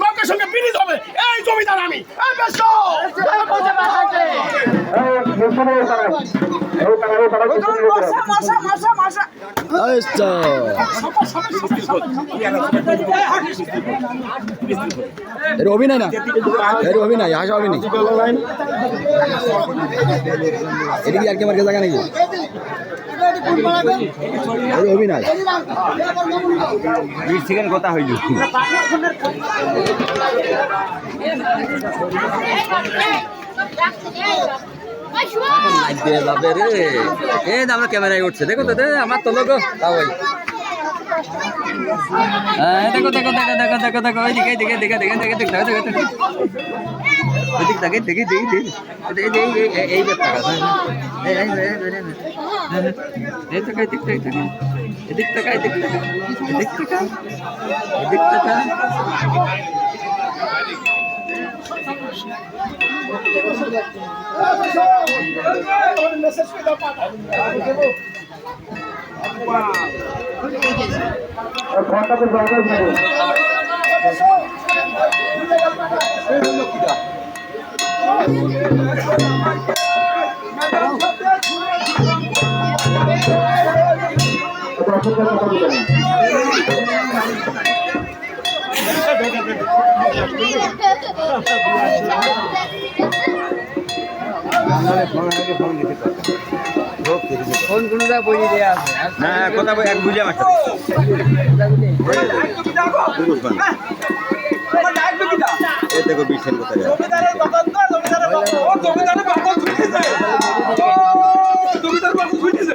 লোকের সঙ্গে বিরিজ হবে এই জমিদার আমি অভিনয় না অভিনয় হাসা অভিনয় এদিকে আর কি আমার জায়গা নাকি অভিনয় সেখানে কথা হইল আমরা ক্যামেরায় উঠছে দেখো তো আমার তো লোক দেখো দেখো দেখো দেখো দেখো দেখো ওই দিকে দেখে দেখে দেখে দেখে দেখে দেখে দেখে ওদিক দেখে দেখে দেখে দেখে এই ব্যাপারটা এদিক থেকে এদিক থেকে এদিক থেকে এদিক থেকে এদিক থেকে এদিক থেকে ফোন কোনটা বই দেয়া আছে না কথা বই এক বুঝা মারতে এই দেখো বিশের কথা জমিদারের বাবা জমিদারের বাবা ছুটিছে জমিদারের বাবা ছুটিছে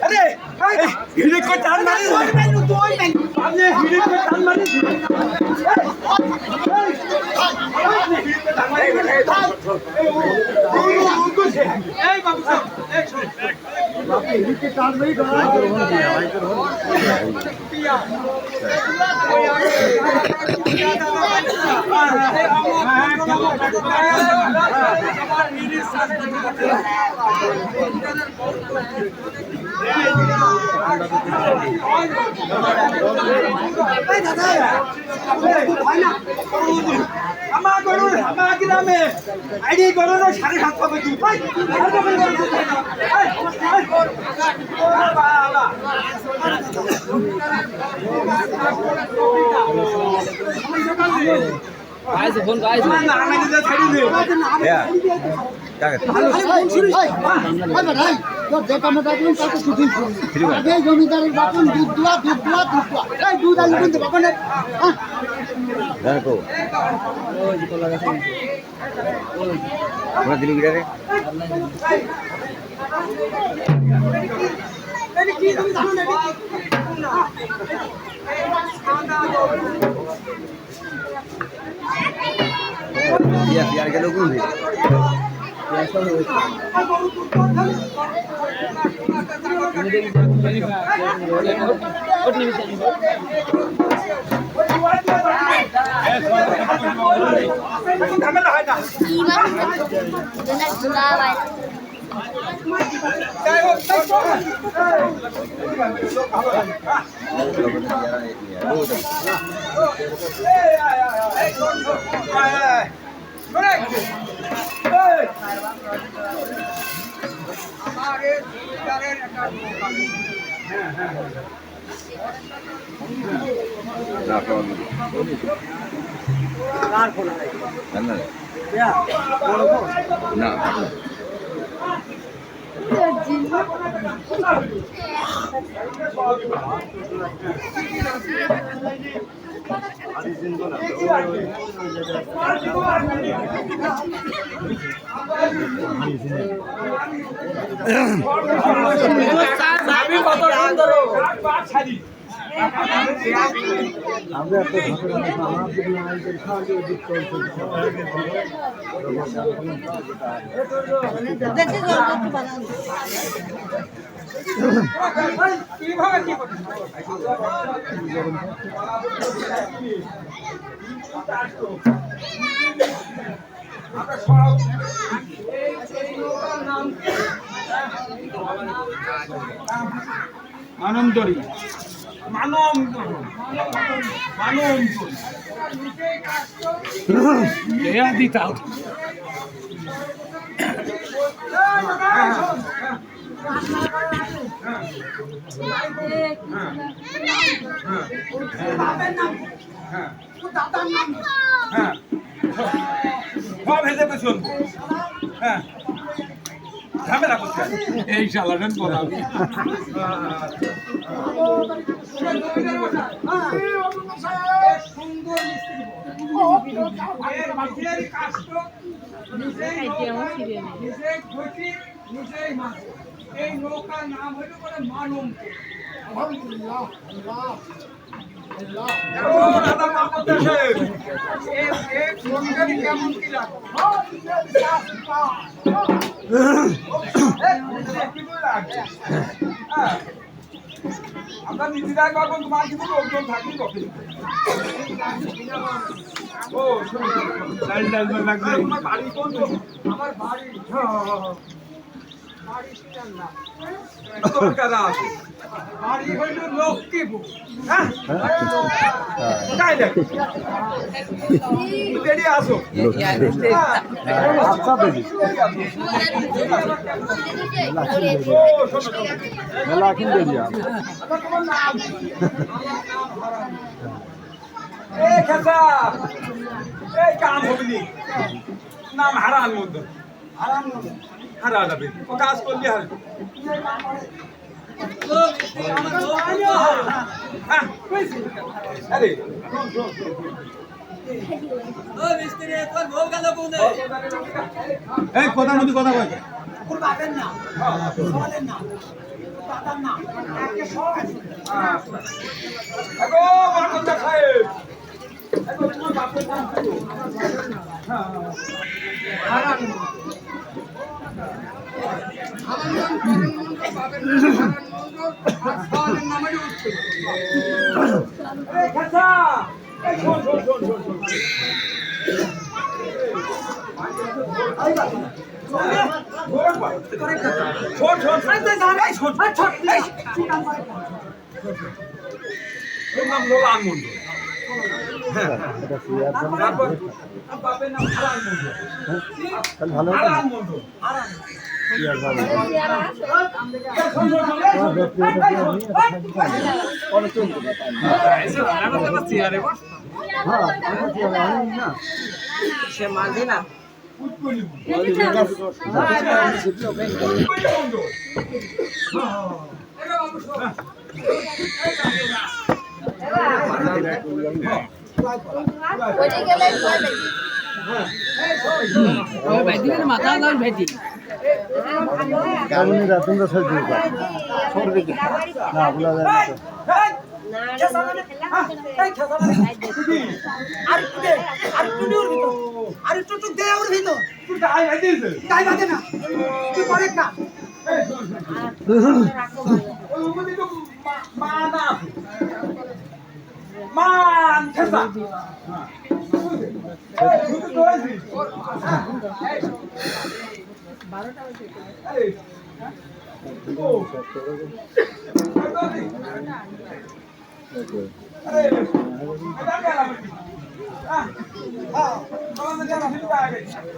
अरे हिड़े को टान मारी हमने हिड़े को टान मारी बाबू साहब हिड़े के टान मारी আমার গরুর আমার গ্রামে আইডি গরুর 750 বেচু আইছে ফোন আইছে না আমি দিতে ছাড়ি দে হ্যাঁ কাকে আরে ভাই তোর যেটা মত আপনি কাকে সুদিন আগে জমিদারের বাপন দুধ দুয়া এই দুধ আলু কিন্তু বাপন হ্যাঁ দেখো ওই যে কলা গাছ ওই ওরা দিলি গিরারে এই কি তুমি জানো না यार के लोगों ने আমরা তো আনন্দরী দিতা ভেজে পেছন হ্যাঁ ঝামেলা করছে এই শালারেন কথা এই নৌকার নাম হইল বলে মানব কেমন কি আমরা নিজেরাই পাবো তোমার কিন্তু লোকজন থাকি কবে ও লাগবে তোমার বাড়ি কোন আমার বাড়ি বাড়ি হইল লক্ষ্মীপুর হ্যাঁ তাই দেখ রেডি আসো আচ্ছা বেবি মেলা কিনতে দিয়া এই খেসা এই কাম হবিনি নাম হারান মধ্যে হারা যাবে ও কাজ করলে হারবে আরে এই কথার মধ্যে কথা বল এগো মারকন্দা সাহেব এগো তোমার বাপের নাম কি হারান সে মাঝে না মাথা ভেটি তোমরা সহ্য না বলা যায়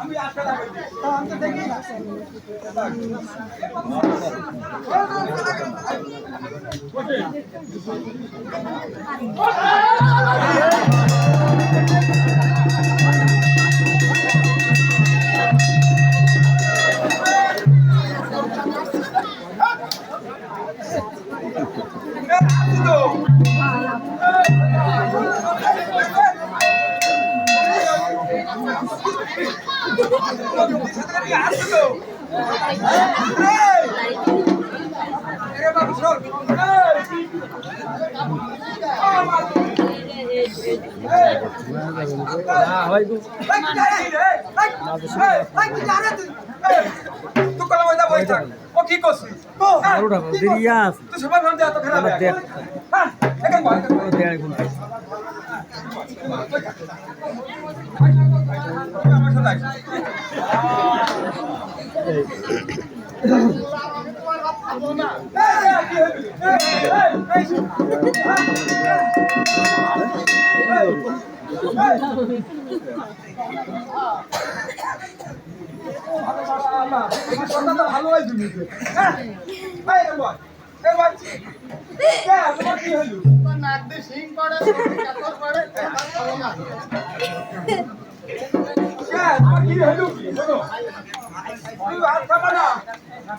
আমি আশা রাখি ও কি করছিস তুই সবাই ভাবতে এত খারাপ হ্যাঁ এখন বল আমার সাথে ভালো হয় তুমি কি হইল কি হইল কি শোনো তুই হাত থামা না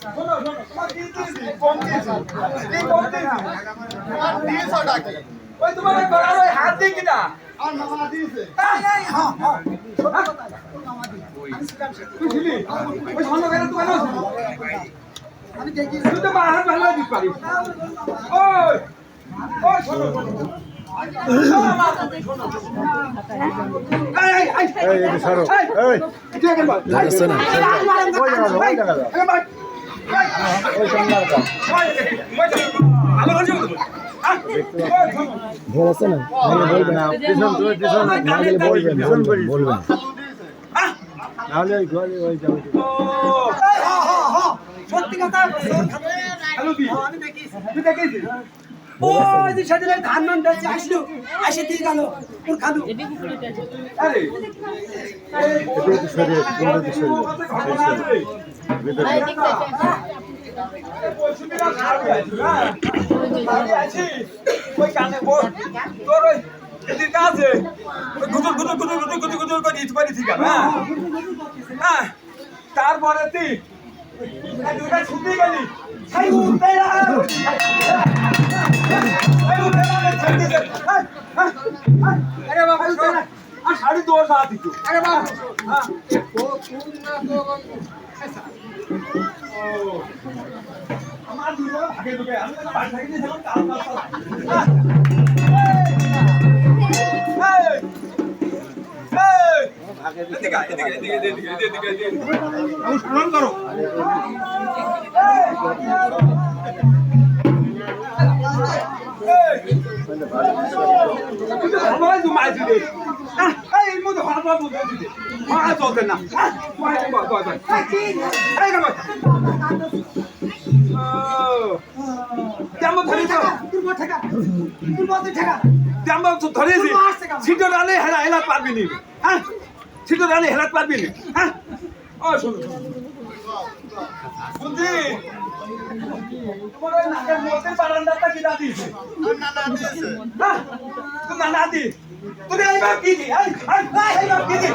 শোনো শোনো তোমার কি দিয়েছি কম দিয়েছি কি কম দিয়েছি ওই তোমার গলার ওই হাত দিয়ে কিনা আর মামা দিয়েছে তুই ছিলি ওই সামনে গেলে তুই কেন আমি দেখি তুই তো বাহার ভালো দিতে পারিস ওই ওই শোনো সত্যি কথা আমি দেখিস তুই দেখিস ওই যে সেদিন ধান মান বেঁচে আসলো আসে দিয়ে গেল ওর খাদু আরে ওই কানে তোর ওই এদিকে আছে গুজর গুজর গুজর গুজর গুজর গুজর করে দিতে পারি ঠিক আছে হ্যাঁ তারপরে তুই দুটা ছুটি গেলি अरे बाबा साड़ी 2 साथ ही अरे बाबा हाँ हमारे दूर भागे तो गया हमने बात भागे नहीं हम काम करो हमारे जो मार दे এই মধ্যে হাত বন্ধ করে দে মারা চলতে না মার বাবা বাবা এই না জামা ধরে দাও তুই বল ঠেকা তুই বল ঠেকা জামা তো ধরেছি ছিটো রানে হেলা পারবি নি হ্যাঁ ছিটো রানে হেলা পারবি নি হ্যাঁ ও শুন বুঝি তোমার নাকের মধ্যে বারান্দাটা কি দিয়েছে নানা দিয়েছে হ্যাঁ তো নানা দি তুই এই বাপ কি দি এই বাপ কি দি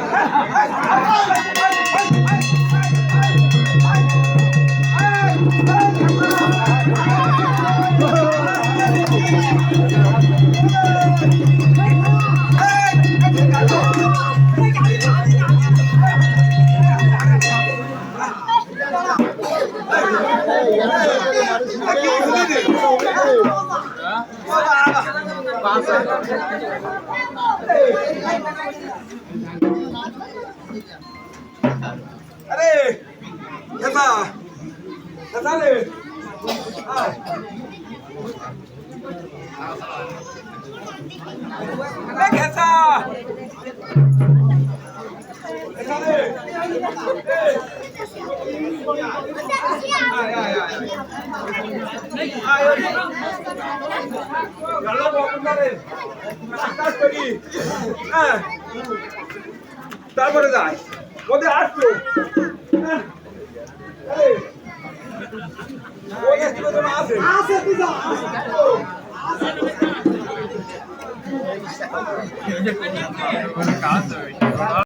अरे कैसा कैसा रे अरे कैसा कैसा रे गला बंद करे আকাশ করি হ্যাঁ তারপরে যাই ওদের আসলো আরে ওদের কি কথা আছে আছে তুই যা আছে